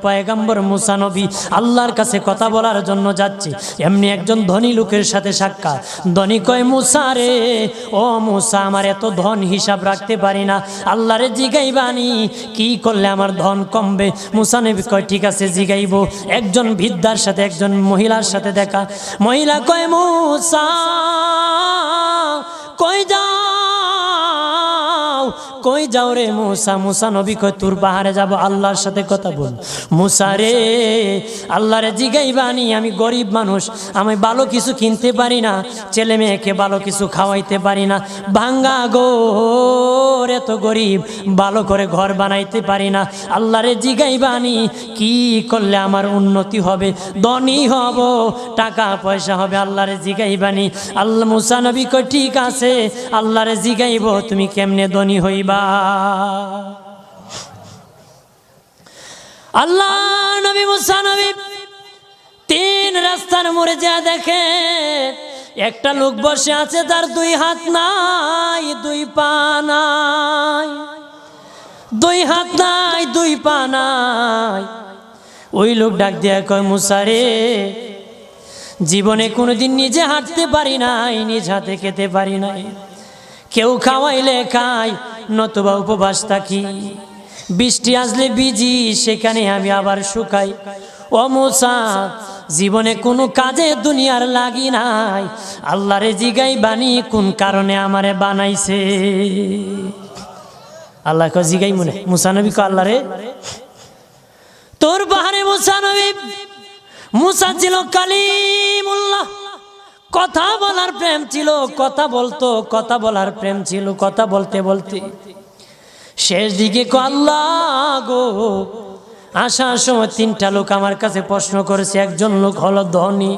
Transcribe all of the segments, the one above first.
পয়গম্বর মুসা নবী আল্লাহর কাছে কথা বলার জন্য যাচ্ছে, এমনি একজন ধনী লোকের সাথে সাক্ষাৎ। ধনী কয়, মুসা রে, ও মুসা, আমার এত ধন হিসাব রাখতে পারি না, আল্লাহরে জিগাইবানি কি করলে আমার ধন কমবে? মুসা নবী কয়, ঠিক আছে জিগাইব। একজন বৃদ্ধার সাথে, একজন মহিলার সাথে দেখা। মহিলা কয়, মুসা কই যাও, কই যাও রে মুসা? মুসা নবী কয়, তোর পাহাড়ে যাব, আল্লাহর সাথে কথা বল। মুসা রে, আল্লাহরে জিগাইবানি, আমি গরিব মানুষ, আমি ভালো কিছু কিনতে পারি না, ছেলে মেয়েকে ভালো কিছু খাওয়াইতে পারি না, ভাঙ্গা ঘর, এত গরিব, ভালো করে ঘর বানাইতে পারি না, আল্লাহরে জিগাইবানি কি করলে আমার উন্নতি হবে, ধনী হব, টাকা পয়সা হবে, আল্লাহরে জিগাইবানি। আল্লাহ মুসা নবী কয়, ঠিক আছে, আল্লাহরে জিগাইব, তুমি কেমনে ধনী হইবা? আল্লাহ নবী মুসা নবী তিন রাস্তার মোড়ে যা দেখে একটা লোক বসে আছে, তার দুই হাত নাই, দুই পা নাই, দুই হাত নাই, দুই পা নাই। ওই লোক ডাক দিয়া কয়, মুসা রে, জীবনে কোনোদিন নিজে হাঁটতে পারি নাই, নিজ হাতে খেতে পারি নাই, কেউ খাওয়াইলে খাই, নতুবা উপবাস থাকি, বৃষ্টি আসলে ভিজি, সেখানে আমি আবার শুকাই। ও মুসা, জীবনে কোনো কাজে দুনিয়ার লাগি নাই, আল্লাহরে জিগাইবানি কোন কারণে আমারে বানাইছে? আল্লাহ কয়, জিগাই মনে। মুসা নবী কয়, আল্লাহরে তোর পাহাড়ে মুসা নবী, মুসা ছিল কালিমুল্লাহ, কথা বলার প্রেম ছিল, কথা বলতো, কথা বলার প্রেম ছিল। কথা বলতে বলতে শেষ দিকে কয়, আল্লাহ গো, আসার সময় তিনটা লোক আমার কাছে প্রশ্ন করেছে, একজন লোক হলো ধনী,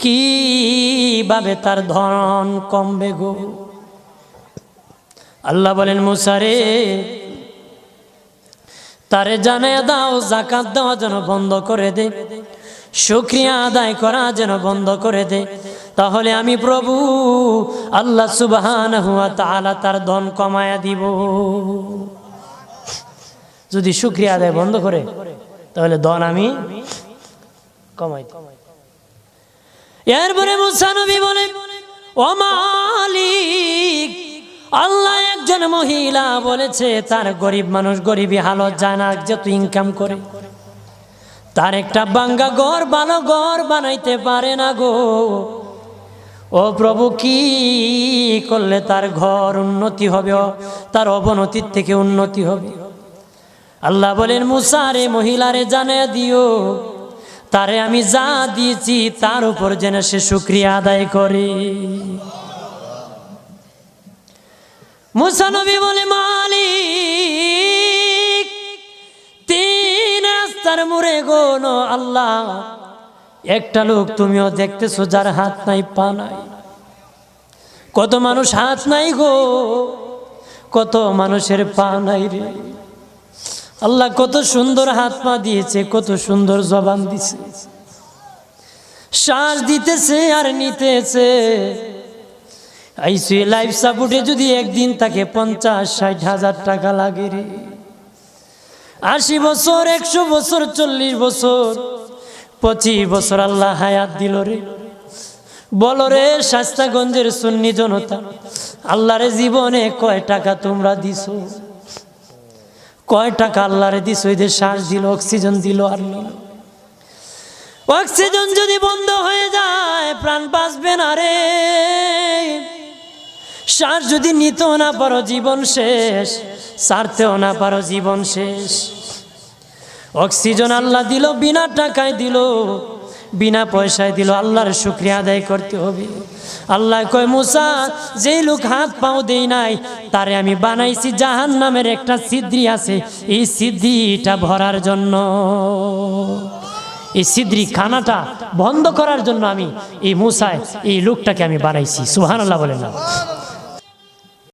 কিভাবে তার ধন কমবে গো? আল্লাহ বলেন, মুসা রে, তারে জানায়া দাও, যাকাত দেওয়া যেন বন্ধ করে দে, শুকরিয়া আদায় করা যেন বন্ধ করে দে, তাহলে আমি প্রভু আল্লাহ সুবহানাহু ওয়া তাআলা তার ধন কমায়া দিব। যদি শুকরিয়া আদায় বন্ধ করে, তাহলে ধন আমি কমাই। এরপরে মুসা নবী বলে, ও মালিক, আল্লাহ একজন মহিলা বলেছে তার গরিব মানুষ, গরিবী হালত জানা, যত ইনকাম করে তার একটা ভাঙ্গা ঘর, ভালো ঘর বানাইতে পারে না গো। ও প্রভু, কি করলে তার ঘর উন্নতি হবে, তার অবনতির থেকে উন্নতি হবে? আল্লাহ বলেন, মুসা রে, মহিলারে জানিয়ে দিও, তারে আমি যা দিয়েছি তার উপর যেন সে শুকরিয়া আদায় করে। মুসা নবী বলে, মালিক, তিন রাস্তার মোড়ে গো আল্লাহ, একটা লোক তুমিও দেখতেছো যার হাত নাই, পা নাই। কত মানুষ হাত নাই গো, কত মানুষের পা নাই রে। আল্লাহ কত সুন্দর হাত পা দিয়েছে, কত সুন্দর জবান দিছে, শ্বাস দিতেছে আর নিতেছে। আইসিইউ লাইফ সাপোর্টে যদি একদিন তাকে 50-60 হাজার টাকা লাগে রে। 80 বছর, 100 বছর, 40 বছর, 25 বছর আল্লাহ হায়াত দিল রে। বলো রে শাস্তাগঞ্জের সুন্নি জনতা, আল্লাহরে জীবনে কয় টাকা তোমরা দিছো? কয় টাকা আল্লাহরে দিছো? এই যে শ্বাস দিল, অক্সিজেন দিল আর নিল। অক্সিজেন যদি বন্ধ হয়ে যায় প্রাণ বাঁচবে না রে। শ্বাস যদি নিতেও না পারো জীবন শেষ, ছাড়তেও না পারো জীবন শেষ। অক্সিজেন আল্লাহ দিল, বিনা টাকায় দিল, বিনা পয়সায় দিল, আল্লাহর শুকরিয়া আদায় করতে হবে। আল্লাহ কয়, মুসা, যেই লোক হাত পাও দেই নাই তারে আমি বানাইছি জাহান্নামের একটা ছিদ্রি আছে, এই ছিদ্রিটা ভরার জন্য, এই ছিদ্রি খানাটা বন্ধ করার জন্য আমি এই মুসায় এই লোকটাকে আমি বানাইছি। সুবহানাল্লাহ বলেন না?